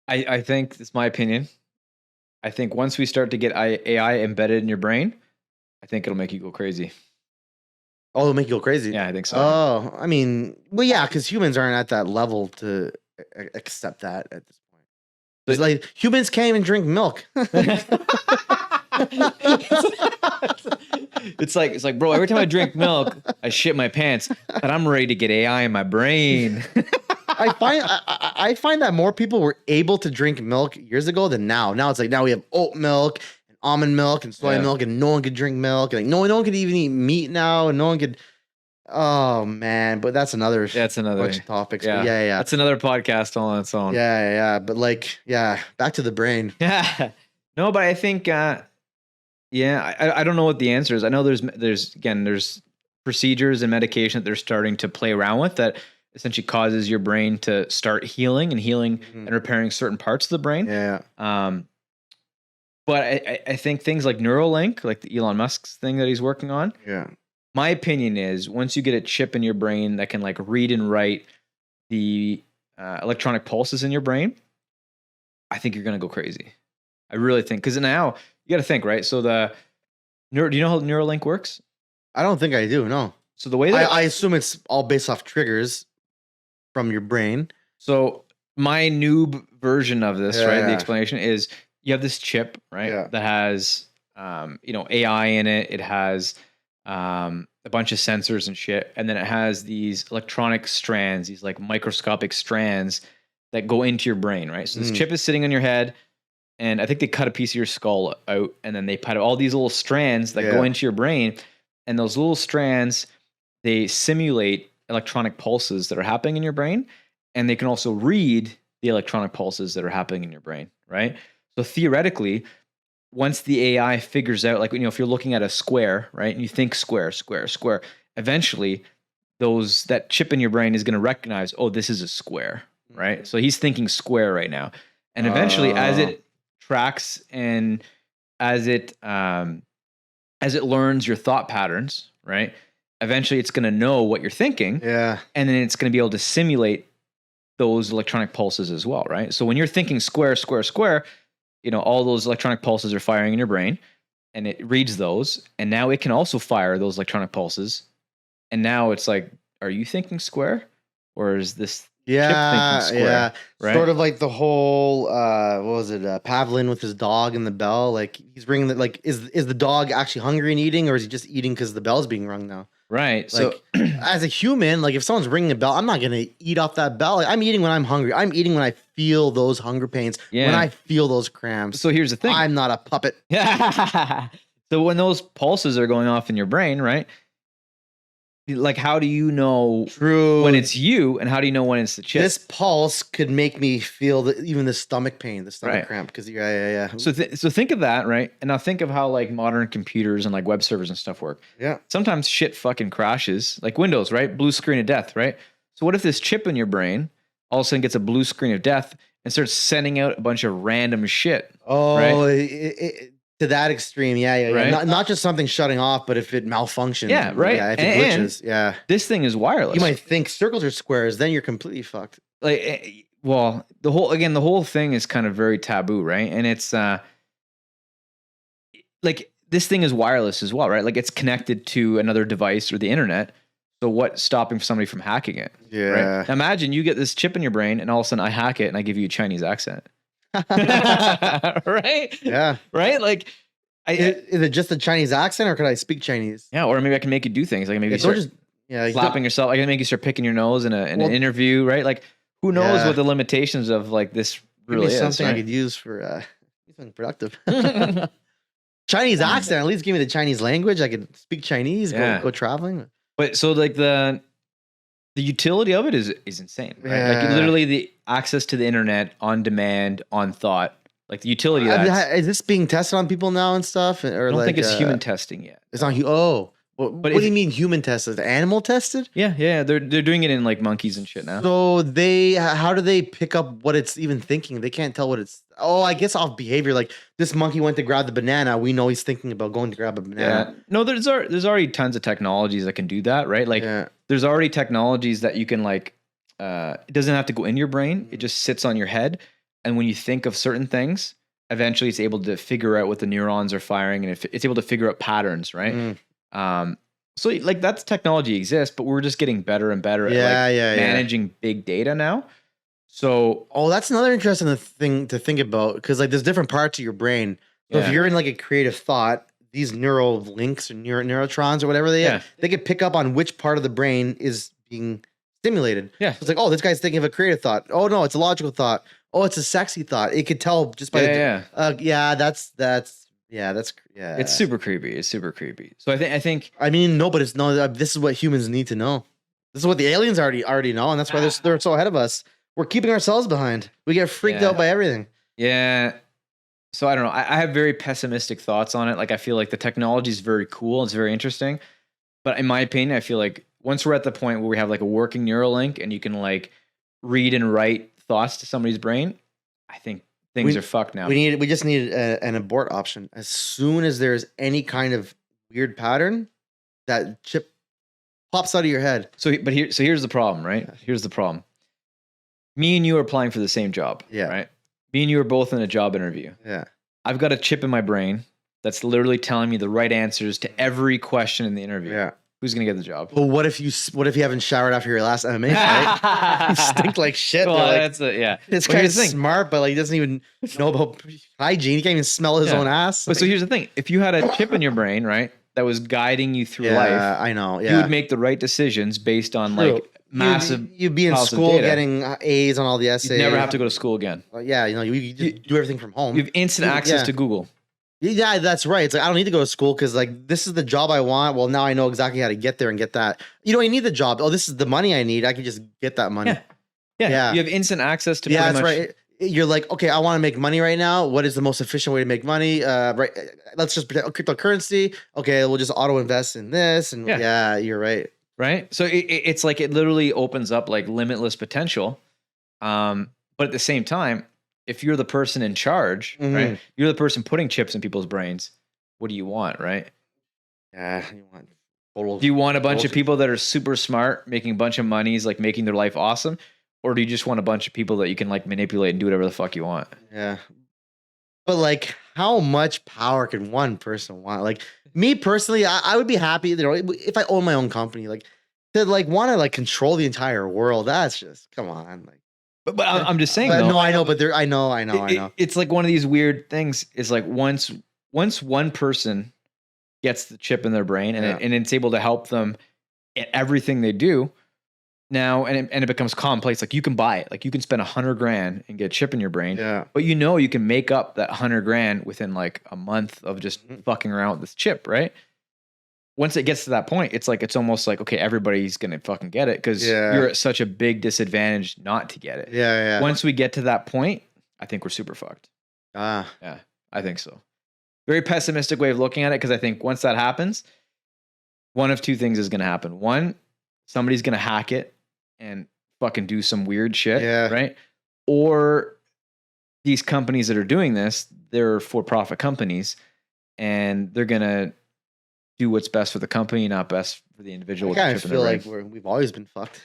I think it's my opinion. I think once we start to get AI embedded in your brain, I think it'll make you go crazy. Oh, it'll make you go crazy. Yeah, I think so. Oh, I mean, well, yeah, because humans aren't at that level to accept that at this point. It's like humans can't even drink milk. It's like, bro, every time I drink milk, I shit my pants, but I'm ready to get AI in my brain. I find that more people were able to drink milk years ago than now. Now it's like now we have oat milk and almond milk and soy milk, and no one could drink milk. And like no one could even eat meat now, and no one could. Oh man, but that's another bunch of topics. Yeah. Yeah. That's another podcast all on its own. Yeah. But like, yeah, back to the brain. Yeah. No, but I think I don't know what the answer is. I know there's procedures and medication that they're starting to play around with that essentially causes your brain to start healing and repairing certain parts of the brain. Yeah. But I think things like Neuralink, like the Elon Musk's thing that he's working on. Yeah. My opinion is once you get a chip in your brain that can like read and write the electronic pulses in your brain, I think you're going to go crazy. I really think, because now you got to think, right? So do you know how Neuralink works? I don't think I do. No. So the way that I assume it's all based off triggers from your brain. So my noob version of this, right? The explanation is you have this chip, right? That has, AI in it. It has a bunch of sensors and shit. And then it has these electronic strands, these like microscopic strands that go into your brain, right? So this chip is sitting on your head, and I think they cut a piece of your skull out, and then they put all these little strands that go into your brain. And those little strands, they simulate electronic pulses that are happening in your brain, and they can also read the electronic pulses that are happening in your brain, right? So theoretically, once the AI figures out, like, if you're looking at a square, right, and you think square, eventually that chip in your brain is going to recognize, oh, this is a square, right? So he's thinking square right now. And eventually, as it tracks and as it learns your thought patterns, right, eventually it's going to know what you're thinking. Yeah. And then it's going to be able to simulate those electronic pulses as well, right? So when you're thinking square, all those electronic pulses are firing in your brain, and it reads those, and now it can also fire those electronic pulses. And now it's like, are you thinking square, or is this chip thinking square? Right? Sort of like the whole what was it, Pavlin with his dog and the bell. Like he's ringing is the dog actually hungry and eating, or is he just eating because the bell's being rung now? Right. Like, so as a human, like if someone's ringing a bell, I'm not gonna eat off that bell. Like, I'm eating when I'm hungry. I'm eating when I feel those hunger pains. Yeah. When I feel those cramps. So here's the thing. I'm not a puppet. So when those pulses are going off in your brain, right? Like, how do you know when it's you, and how do you know when it's the chip? This pulse could make me feel even the stomach pain, the stomach cramp. Because So think of that, right? And now think of how like modern computers and like web servers and stuff work. Yeah. Sometimes shit fucking crashes, like Windows, right? Blue screen of death, right? So what if this chip in your brain all of a sudden gets a blue screen of death and starts sending out a bunch of random shit? Oh, right? To that extreme, yeah. Right? Not just something shutting off, but if it malfunctions, right. If it glitches, This thing is wireless. You might think circles are squares, then you're completely fucked. Like, well, the whole thing is kind of very taboo, right? And it's like this thing is wireless as well, right? Like it's connected to another device or the internet. So what's stopping somebody from hacking it? Yeah. Right? Now imagine you get this chip in your brain, and all of a sudden I hack it and I give you a Chinese accent. Right? Yeah. Right? Like, is it just a Chinese accent, or could I speak Chinese? Yeah, or maybe I can make you do things. Like maybe slapping yourself. I can make you start picking your nose in an interview, right? Like, who knows what the limitations of like this really is? Something right? I could use for something productive. Chinese accent. At least give me the Chinese language. I could speak Chinese. Go traveling. But so like the utility of it is insane, right? Yeah. Like literally the access to the internet on demand, on thought, like the utility of that. Is this being tested on people now and stuff? Or I don't think it's human testing yet. It's not. What do you mean human tested? Animal tested? Yeah. They're doing it in like monkeys and shit now. So how do they pick up what it's even thinking? They can't tell what it's. Oh, I guess off behavior. Like this monkey went to grab the banana. We know he's thinking about going to grab a banana. Yeah. No, there's already tons of technologies that can do that, right? Like there's already technologies that you can like. It doesn't have to go in your brain. It just sits on your head, And when you think of certain things, eventually it's able to figure out what the neurons are firing, and it's able to figure out patterns, right? So like that's technology exists, but we're just getting better and better at managing big data now. So, that's another interesting thing to think about, because like there's different parts of your brain. So if you're in like a creative thought, these neural links or neurotrons or whatever they can pick up on which part of the brain is being stimulated. Yeah, so it's like, oh, this guy's thinking of a creative thought. Oh no, it's a logical thought. Oh, it's a sexy thought. It could tell just by It's super creepy. It's super creepy. So I think. I mean, no, but it's no. This is what humans need to know. This is what the aliens already know, and that's why they're so ahead of us. We're keeping ourselves behind. We get freaked out by everything. Yeah. So I don't know. I have very pessimistic thoughts on it. Like I feel like the technology is very cool. It's very interesting. But in my opinion, I feel like once we're at the point where we have like a working neuralink and you can like read and write thoughts to somebody's brain, I think things are fucked now. We just need an abort option. As soon as there's any kind of weird pattern, that chip pops out of your head. So here's the problem, right? Here's the problem. Me and you are applying for the same job. Yeah. Right. Me and you are both in a job interview. Yeah. I've got a chip in my brain that's literally telling me the right answers to every question in the interview. Yeah. Who's gonna get the job? Well, what if you haven't showered after your last MMA fight? You stink like shit. Well, like, that's This guy's smart, but like he doesn't even know about hygiene. He can't even smell his own ass. But so here's the thing: if you had a chip in your brain, right, that was guiding you through life, I know. Yeah. You would make the right decisions based on like massive. You'd be in school getting A's on all the essays. You'd never have to go to school again. You do everything from home. You have instant access to Google. Yeah, that's right. It's like I don't need to go to school because like this is the job I want. Well, now I know exactly how to get there and get that. You don't even need the job. Oh, this is the money I need. I can just get that money. Yeah. You have instant access to. Yeah, that's right. You're like, okay, I want to make money right now. What is the most efficient way to make money? Right. Let's just pretend cryptocurrency. Okay, we'll just auto invest in this. And you're right. Right. So it's like it literally opens up like limitless potential. But at the same time, if you're the person in charge, right? You're the person putting chips in people's brains. What do you want, right? Yeah, you want total. Do you want a bunch of people that are super smart, making a bunch of monies, like making their life awesome, or do you just want a bunch of people that you can like manipulate and do whatever the fuck you want? Yeah, but like, how much power can one person want? Like me personally, I would be happy, if I own my own company, like to like want to like control the entire world. That's just come on, like. But I'm just saying. Though, no, I know, but I know. It's like one of these weird things. Is like once one person gets the chip in their brain and it's able to help them in everything they do now, and it becomes commonplace. Like you can buy it. Like you can spend $100,000 and get a chip in your brain. Yeah. But you can make up that $100,000 within like a month of just fucking around with this chip, right? Once it gets to that point, it's almost like, okay, everybody's going to fucking get it because you're at such a big disadvantage not to get it. Yeah. Once we get to that point, I think we're super fucked. Yeah, I think so. Very pessimistic way of looking at it because I think once that happens, one of two things is going to happen. One, somebody's going to hack it and fucking do some weird shit, right? Or these companies that are doing this, they're for-profit companies and they're going to do what's best for the company, not best for the individual. I kind of feel like we've always been fucked.